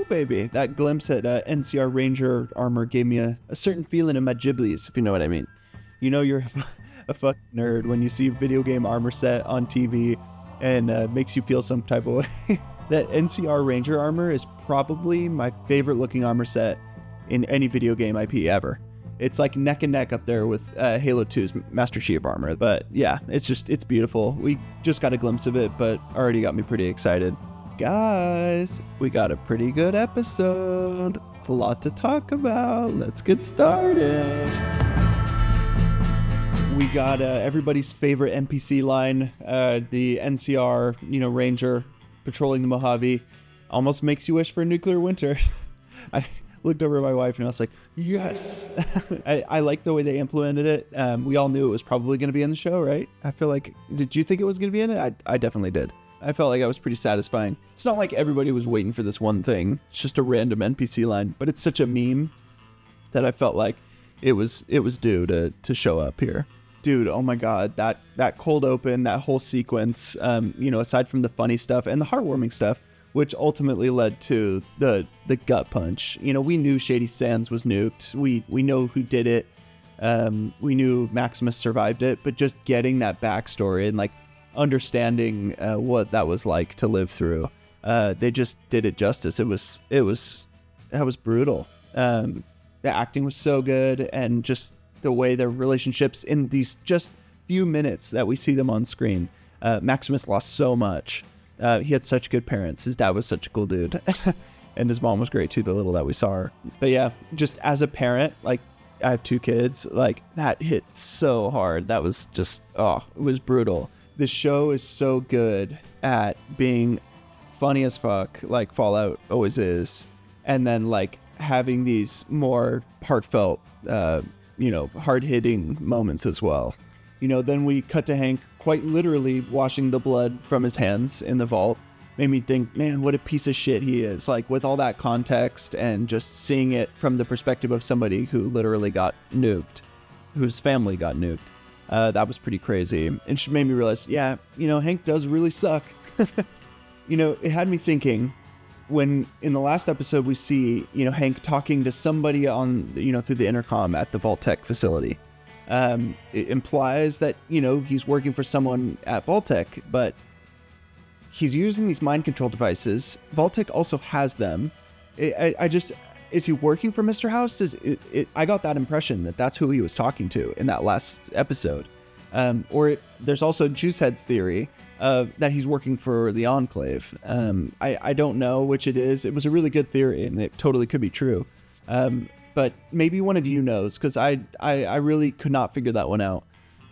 Ooh, baby. That glimpse at NCR Ranger armor gave me a certain feeling in my giblies, if you know what I mean. You know you're a fucking nerd when you see video game armor set on TV and makes you feel some type of way. That NCR Ranger armor is probably my favorite looking armor set in any video game IP ever. It's like neck and neck up there with Halo 2's Master Chief armor. But yeah, it's beautiful. We just got a glimpse of it, but already got me pretty excited. Guys, we got a pretty good episode. A lot to talk about. Let's get started. We got everybody's favorite NPC line, the NCR, Ranger patrolling the Mojave. Almost makes you wish for a nuclear winter. I looked over at my wife and I was like, yes. I like the way they implemented it. We all knew it was probably going to be in the show, right? I feel like, did you think it was going to be in it? I definitely did. I felt like I was pretty satisfying. It's not like everybody was waiting for this one thing. It's just a random NPC line, but it's such a meme that I felt like it was due to show up here. Dude, oh my God, that cold open, that whole sequence, aside from the funny stuff and the heartwarming stuff, which ultimately led to the gut punch. We knew Shady Sands was nuked. We know who did it. We knew Maximus survived it, but just getting that backstory and like understanding what that was like to live through, they just did it justice. That was brutal. The acting was so good, and just the way their relationships in these just few minutes that we see them on screen. Maximus lost so much. He had such good parents. His dad was such a cool dude. And his mom was great too, the little that we saw her. But yeah, just as a parent, like I have 2 kids, like that hit so hard. That was just, it was brutal. The show is so good at being funny as fuck, like Fallout always is. And then like having these more heartfelt, hard-hitting moments as well. Then we cut to Hank quite literally washing the blood from his hands in the vault. Made me think, man, what a piece of shit he is. Like with all that context and just seeing it from the perspective of somebody who literally got nuked, whose family got nuked. That was pretty crazy. And she made me realize, yeah, Hank does really suck. It had me thinking when in the last episode we see, Hank talking to somebody on, through the intercom at the Vault-Tec facility. It implies that, he's working for someone at Vault-Tec, but he's using these mind control devices. Vault-Tec also has them. Is he working for Mr. House? I got that impression that that's who he was talking to in that last episode. Or there's also Juicehead's theory that he's working for the Enclave. I don't know which it is. It was a really good theory, and it totally could be true. But maybe one of you knows, because I really could not figure that one out.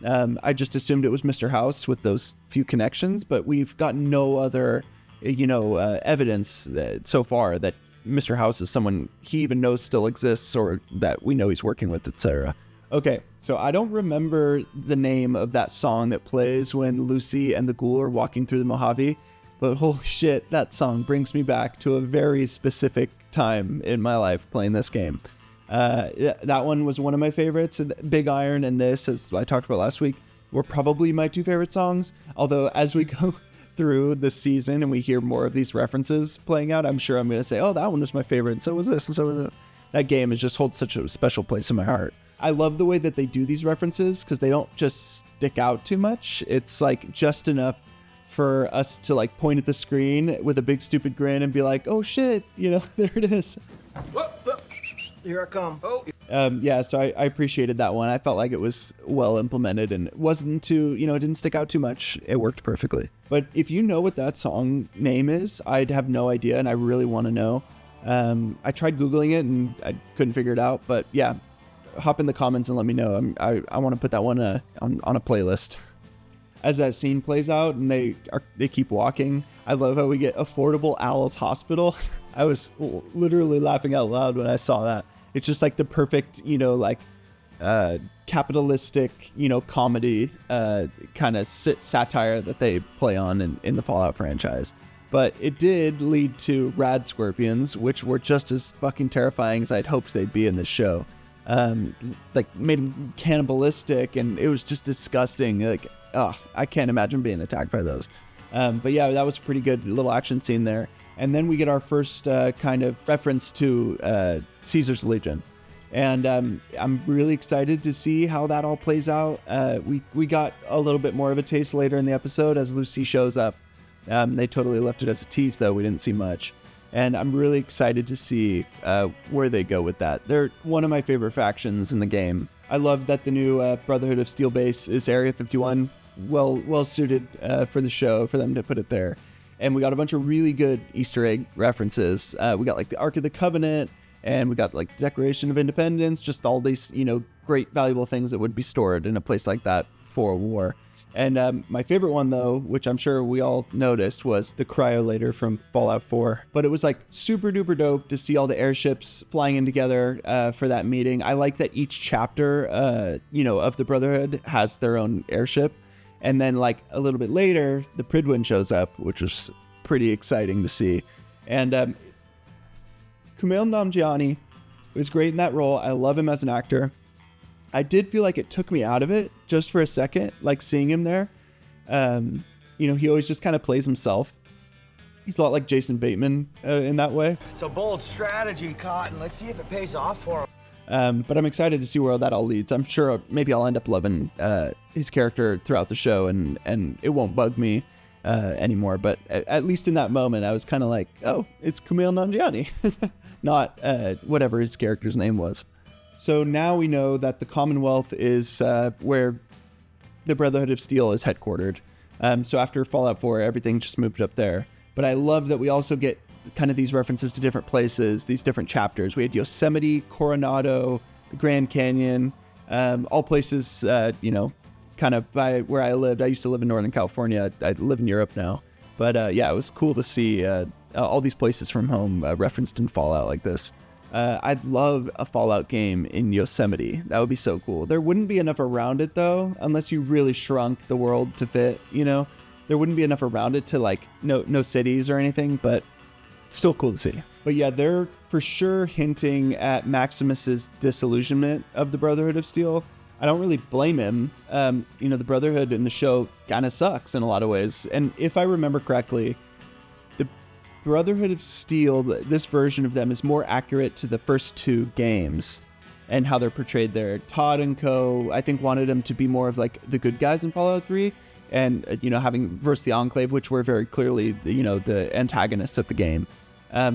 I just assumed it was Mr. House with those few connections, but we've got no other, evidence so far that Mr. House is someone he even knows still exists, or that we know he's working with, etc. Okay, so I don't remember the name of that song that plays when Lucy and the ghoul are walking through the Mojave, but holy shit, that song brings me back to a very specific time in my life playing this game. That one was one of my favorites. Big Iron and this, as I talked about last week, were probably my 2 favorite songs. Although as we go through the season and we hear more of these references playing out, I'm sure I'm going to say, oh, that one was my favorite, and so was this, and so was this. That game just holds such a special place in my heart. I love the way that they do these references, because they don't just stick out too much. It's like just enough for us to like point at the screen with a big stupid grin and be like, oh shit, there it is. Whoa. Here I come. Oh. So I appreciated that one. I felt like it was well implemented, and it wasn't too, it didn't stick out too much. It worked perfectly. But if you know what that song name is, I'd have no idea, and I really want to know. I tried Googling it, and I couldn't figure it out. But yeah, hop in the comments and let me know. I want to put that one on a playlist. As that scene plays out, and they keep walking, I love how we get affordable Owl's Hospital. I was literally laughing out loud when I saw that. It's just like the perfect, capitalistic, comedy kind of satire that they play on in the Fallout franchise. But it did lead to rad scorpions, which were just as fucking terrifying as I'd hoped they'd be in this show. Made them cannibalistic, and it was just disgusting. I can't imagine being attacked by those. But yeah, that was a pretty good little action scene there. And then we get our first kind of reference to Caesar's Legion. And I'm really excited to see how that all plays out. We got a little bit more of a taste later in the episode as Lucy shows up. They totally left it as a tease, though. We didn't see much. And I'm really excited to see where they go with that. They're one of my favorite factions in the game. I love that the new Brotherhood of Steel base is Area 51. Well suited for the show, for them to put it there. And we got a bunch of really good Easter egg references. We got like the Ark of the Covenant, and we got like Declaration of Independence, just all these, great valuable things that would be stored in a place like that for a war. And my favorite one, though, which I'm sure we all noticed, was the cryolator from Fallout 4. But it was like super duper dope to see all the airships flying in together for that meeting. I like that each chapter, of the Brotherhood has their own airship. And then like a little bit later, the Prydwen shows up, which was pretty exciting to see. And Kumail Nanjiani was great in that role. I love him as an actor. I did feel like it took me out of it just for a second, like seeing him there. He always just kind of plays himself. He's a lot like Jason Bateman in that way. It's a bold strategy, Cotton. Let's see if it pays off for him. But I'm excited to see where that all leads. I'm sure maybe I'll end up loving his character throughout the show, and it won't bug me anymore. But at least in that moment, I was kind of like, oh, it's Kumail Nanjiani. Not whatever his character's name was. So now we know that the Commonwealth is where the Brotherhood of Steel is headquartered. So after Fallout 4, everything just moved up there. But I love that we also get kind of these references to different places, these different chapters. We had Yosemite, Coronado, the Grand Canyon, all places, kind of by where I lived. I used to live in Northern California. I live in Europe now. But it was cool to see all these places from home referenced in Fallout like this. I'd love a Fallout game in Yosemite. That would be so cool. There wouldn't be enough around it, though, unless you really shrunk the world to fit, There wouldn't be enough around it to, like, no cities or anything, but still cool to see. But yeah, they're for sure hinting at Maximus's disillusionment of the Brotherhood of Steel. I don't really blame him. The Brotherhood in the show kind of sucks in a lot of ways. And if I remember correctly, the Brotherhood of Steel, this version of them, is more accurate to the first two games and how they're portrayed there. Todd and co, I think, wanted them to be more of like the good guys in Fallout 3 and, having versus the Enclave, which were very clearly, the antagonists of the game.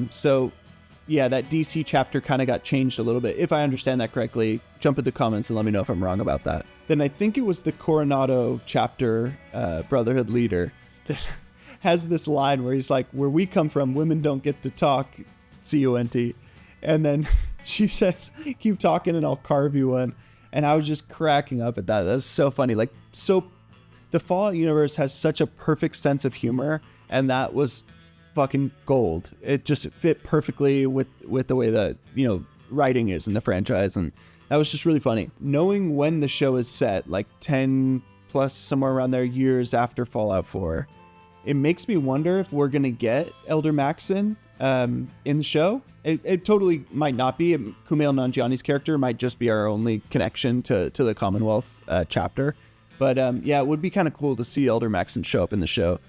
So yeah, that DC chapter kind of got changed a little bit. If I understand that correctly, jump in the comments and let me know if I'm wrong about that. Then I think it was the Coronado chapter Brotherhood leader that has this line where he's like, where we come from, women don't get to talk, C-U-N-T. And then she says, keep talking and I'll carve you one. And I was just cracking up at that. That's so funny. Like, so the Fallout universe has such a perfect sense of humor, and that was fucking gold. It just fit perfectly with the way that, writing is in the franchise. And that was just really funny. Knowing when the show is set, like 10 plus, somewhere around there, years after Fallout 4, it makes me wonder if we're going to get Elder Maxon in the show. It totally might not be. Kumail Nanjiani's character might just be our only connection to the Commonwealth chapter. But it would be kind of cool to see Elder Maxon show up in the show.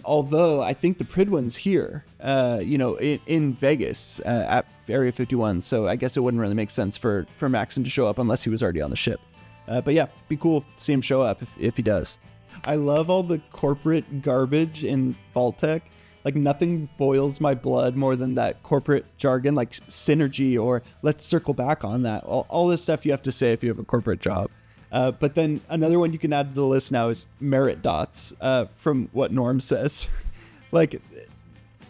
Although I think the Prydwen's here, in Vegas at Area 51. So I guess it wouldn't really make sense for Maxon to show up unless he was already on the ship. But yeah, be cool to see him show up if he does. I love all the corporate garbage in Vault-Tec. Like, nothing boils my blood more than that corporate jargon, like synergy or let's circle back on that. All this stuff you have to say if you have a corporate job. But then another one you can add to the list now is merit dots, from what Norm says. Like,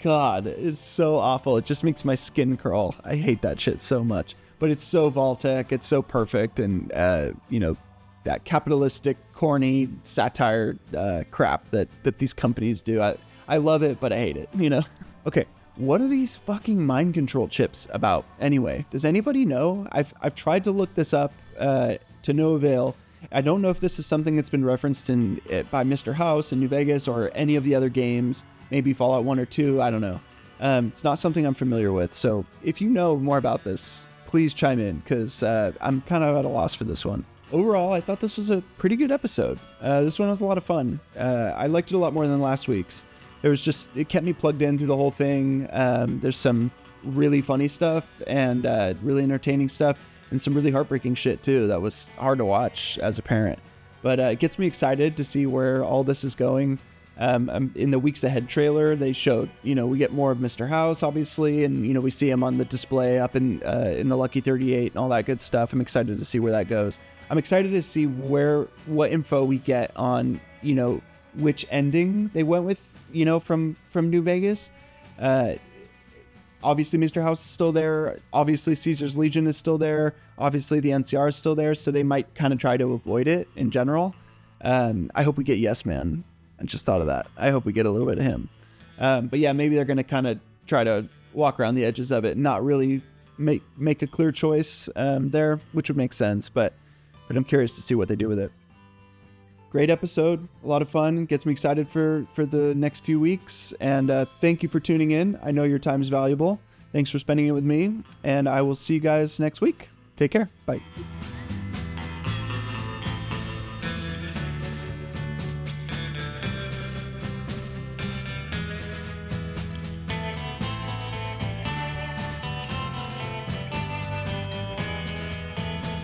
God, it's so awful. It just makes my skin crawl. I hate that shit so much. But it's so Vault-Tec. It's so perfect. And, that capitalistic, corny satire crap that these companies do. I love it, but I hate it, Okay, what are these fucking mind control chips about anyway? Does anybody know? I've tried to look this up to no avail. I don't know if this is something that's been referenced by Mr. House in New Vegas or any of the other games, maybe Fallout 1 or 2, I don't know. It's not something I'm familiar with, so if you know more about this, please chime in, because I'm kind of at a loss for this one. Overall, I thought this was a pretty good episode. This one was a lot of fun. I liked it a lot more than last week's. it kept me plugged in through the whole thing. There's some really funny stuff and really entertaining stuff, and some really heartbreaking shit too that was hard to watch as a parent. But it gets me excited to see where all this is going. In the weeks ahead trailer, they showed, we get more of Mr. House, obviously, and we see him on the display up in the Lucky 38 and all that good stuff. I'm excited to see where that goes. I'm excited to see what info we get on, which ending they went with, from New Vegas. Obviously, Mr. House is still there. Obviously, Caesar's Legion is still there. Obviously, the NCR is still there, so they might kind of try to avoid it in general. I hope we get Yes Man. I just thought of that. I hope we get a little bit of him. But yeah, maybe they're going to kind of try to walk around the edges of it and not really make a clear choice there, which would make sense. But I'm curious to see what they do with it. Great episode. A lot of fun. Gets me excited for the next few weeks. And thank you for tuning in. I know your time is valuable. Thanks for spending it with me. And I will see you guys next week. Take care. Bye.